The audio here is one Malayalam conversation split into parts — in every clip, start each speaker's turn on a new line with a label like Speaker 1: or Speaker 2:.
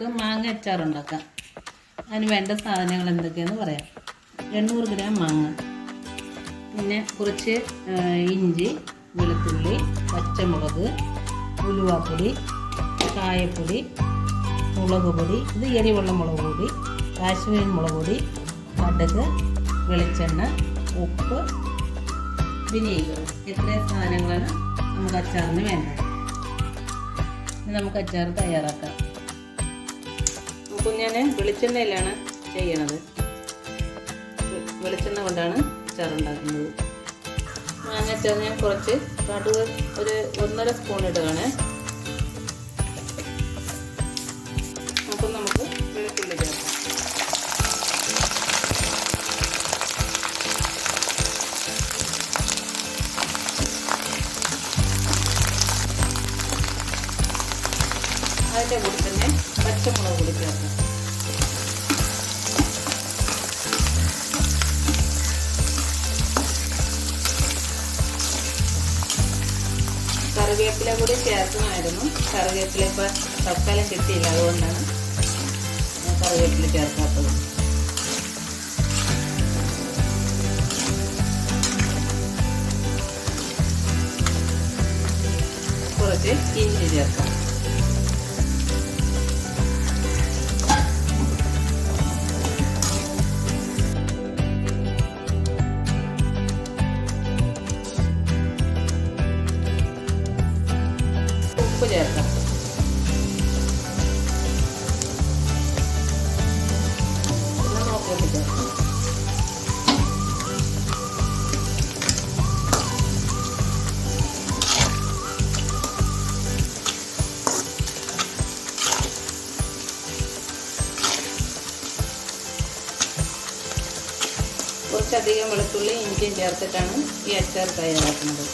Speaker 1: നമുക്ക് മാങ്ങ അച്ചാർ ഉണ്ടാക്കാം. അതിന് വേണ്ട സാധനങ്ങൾ എന്തൊക്കെയാണെന്ന് പറയാം. 800 ഗ്രാം മാങ്ങ, പിന്നെ കുറച്ച് ഇഞ്ചി, വെളുത്തുള്ളി, പച്ചമുളക്, ഉലുവാപ്പൊടി, കായപ്പൊടി, മുളക് പൊടി, ഇത് എരിവുള്ള മുളക് പൊടി, കാശ്മീരി മുളക് പൊടി, കടുക്, വെളിച്ചെണ്ണ, ഉപ്പ്, വിനീഗർ. ഇത്രയും സാധനങ്ങളാണ് നമുക്ക് അച്ചാറിന് വേണ്ടത്. ഇനി നമുക്ക് അച്ചാർ തയ്യാറാക്കാം. ഞാൻ വെളിച്ചെണ്ണയിലാണ് ചെയ്യണത്. വെളിച്ചെണ്ണ കൊണ്ടാണ് അച്ചാർ ഉണ്ടാക്കുന്നത്. മാങ്ങ അച്ചാർ ഞാൻ കുറച്ച് കടുക് ഒരു 1.5 സ്പൂൺ ഇടുകയാണ്. അപ്പം നമുക്ക് വെളുത്തുള്ളി ചേർക്കാം. അതിൻ്റെ കൂടെ തന്നെ പച്ചമുളക് കൂടി ചേർക്കാം. കറിവേപ്പില കൂടി ചേർക്കണമായിരുന്നു. കറിവേപ്പില ഇപ്പോൾ തൽക്കാലം കിട്ടിയില്ല, അതുകൊണ്ടാണ് ഞാൻ കറിവേപ്പില ചേർക്കാത്തത്. കുറച്ച് ഇഞ്ചി ചേർക്കാം. ഉപ്പ് ചേർക്കാം. പിന്നെ നോക്കിയിട്ട് ചേർക്കാം. കുറച്ചധികം വെളുത്തുള്ളി ഇഞ്ചിയും ചേർത്തിട്ടാണ് ഈ അച്ചാർ തയ്യാറാക്കുന്നത്.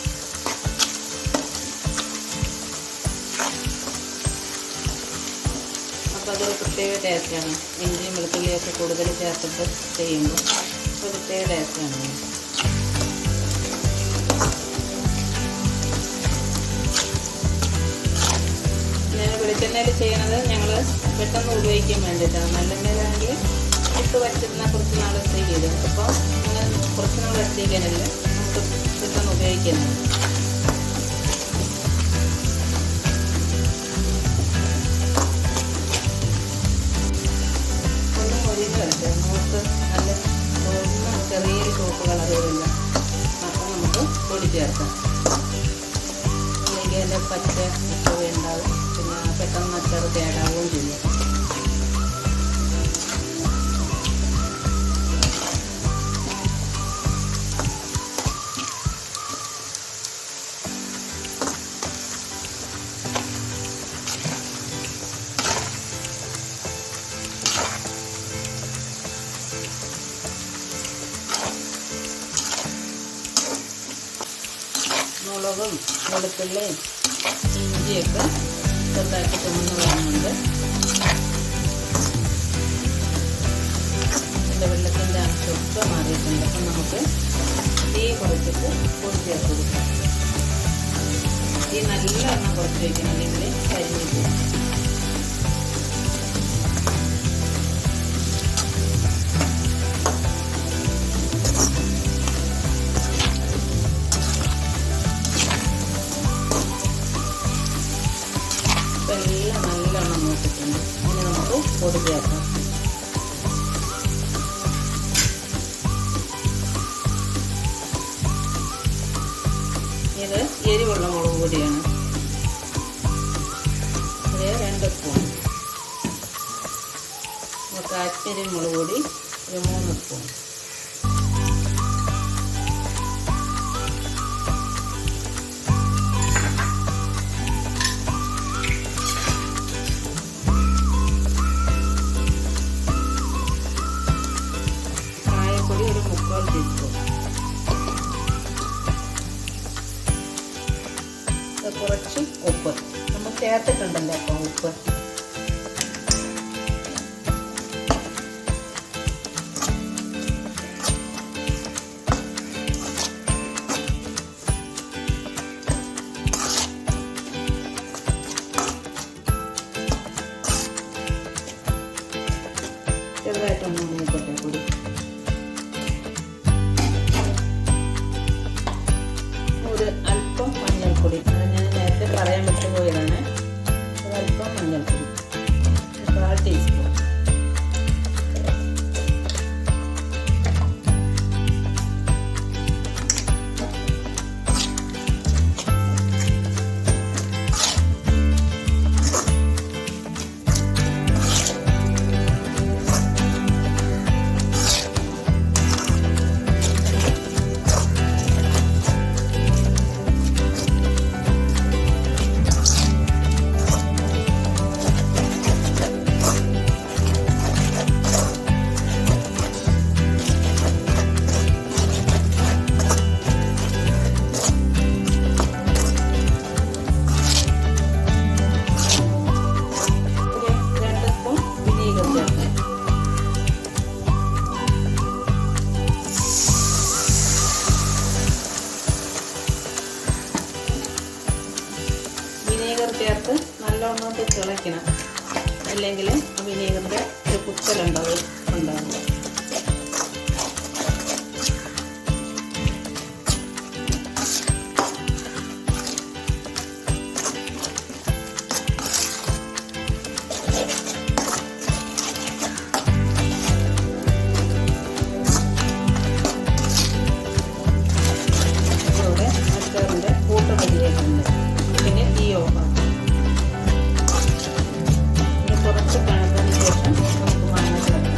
Speaker 1: അപ്പോൾ അതൊരു പ്രത്യേക ടേസ്റ്റാണ്. ഇഞ്ചിയും വെളുത്തുള്ളിയൊക്കെ കൂടുതൽ ചേർത്തിട്ട് ചെയ്യുമ്പോൾ ഒരു പ്രത്യേക ടേസ്റ്റാണ്. ഞാൻ വെളിച്ചെണ്ണയിൽ ചെയ്യണത് ഞങ്ങൾ പെട്ടെന്ന് ഉപയോഗിക്കാൻ വേണ്ടിയിട്ടാണ്. നല്ലെണ്ണയിലാണെങ്കിൽ ഇട്ട് വച്ചിരുന്ന കുറച്ച് നാൾ വെച്ചേക്ക് ചെയ്തു. അപ്പോൾ അങ്ങനെ കുറച്ച് നാൾ വെച്ചേക്കാനല്ല, നമുക്ക് പെട്ടെന്ന് ഉപയോഗിക്കുന്നത്. നമുക്ക് നല്ല ചെറിയൊരു ചുവപ്പ് കളർ വരില്ല. അപ്പം നമുക്ക് പൊടി ചേർക്കാം. അല്ലെങ്കിൽ അതിൻ്റെ പച്ച ഉപ്പ് ഉണ്ടാവും. പിന്നെ പെട്ടെന്ന് അച്ചാർ കേടാവുകയും ചെയ്യും. മുളകും വെളുത്തുള്ളിയും ഇഞ്ചിയൊക്കെ ചെറുതായിട്ട് ചുമന്ന് വരുന്നുണ്ട്. ഇതിൻ്റെ വെള്ളത്തിൻ്റെ അംശമൊക്കെ മാറിയിട്ടുണ്ട്. അപ്പം നമുക്ക് തീ കുറച്ചിട്ട് പൊടി ചേർത്ത് കൊടുക്കാം. തീ നല്ലവണ്ണം കുറച്ച് വയ്ക്കണം, അല്ലെങ്കിൽ കരിഞ്ഞു പോകും. എല്ലാം നല്ലോണം നോക്കിയിട്ടുണ്ട്. ഇനി നമുക്ക് പൊടി ചേർക്കാം. ഇത് എരിവുള്ള മുളക് പൊടിയാണ്. ഇത് 2 സ്പൂൺ. കാശ്മീരി മുളക് പൊടി ഒരു 3 സ്പൂൺ. ഒരു 3/4 ടീസ്പൂൺ. കുറച്ച് ഉപ്പ് നമ്മൾ ചേർത്തിട്ടുണ്ടല്ലോ. അപ്പം ഉപ്പ് ചേർത്ത് നല്ലോണം തിളയ്ക്കണം. അല്ലെങ്കിൽ ആ വിനീഗറിൻ്റെ ഒരു കുത്തലുണ്ടാവും. അച്ചാറിൻ്റെ കൂട്ട് റെഡിയായിട്ടുണ്ട്. പിന്നെ തീ ഓഫാക്കാം. കുറച്ച് തണുത്തതിന് ശേഷം നമുക്ക് മാങ്ങ ചേർക്കാം.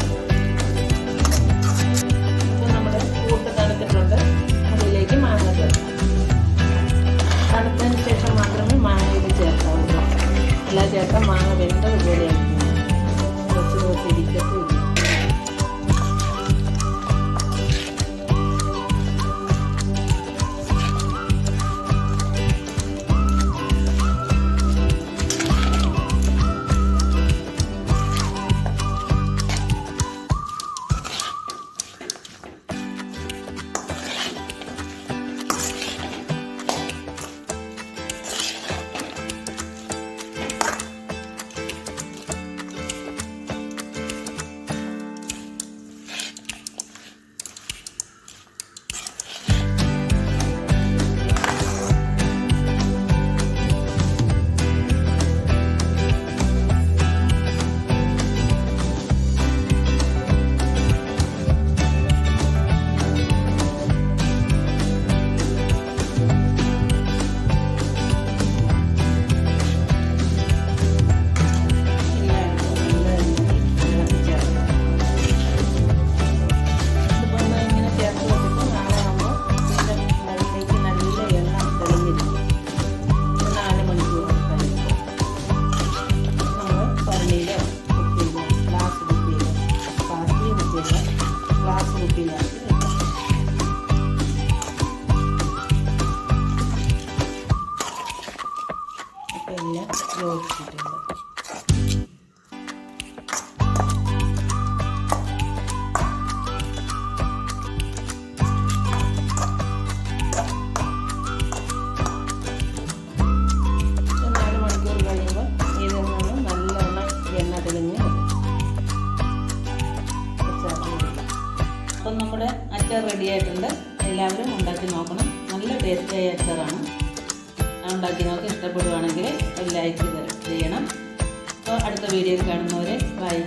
Speaker 1: ഇപ്പം നമ്മുടെ കൂട്ട് തണുത്തിട്ടുണ്ട്. അതിലേക്ക് മാങ്ങ ചേർക്കാം. തണുത്തതിന് ശേഷം മാത്രമേ മാങ്ങയിൽ ചേർക്കാവുള്ളൂ. അല്ലാതെ ചേർക്കാൻ മാങ്ങ വെന്തതുപോലെയാണ്. കുറച്ച് ഇരിക്കത്തുമില്ല. എല്ലാം യോജിച്ചിട്ടുണ്ട്. അപ്പം നമ്മുടെ അച്ചാർ റെഡി ആയിട്ടുണ്ട്. എല്ലാവരും ഉണ്ടാക്കി നോക്കണം. നല്ല ടേസ്റ്റിയായ അച്ചാറാണ്. ഉണ്ടാക്കി നോക്കി ഇഷ്ടപ്പെടുവാണെങ്കിൽ ഒരു ലൈക്ക് ചെയ്യണം. അപ്പോൾ അടുത്ത വീഡിയോയിൽ കാണുന്നവരെ ബൈ.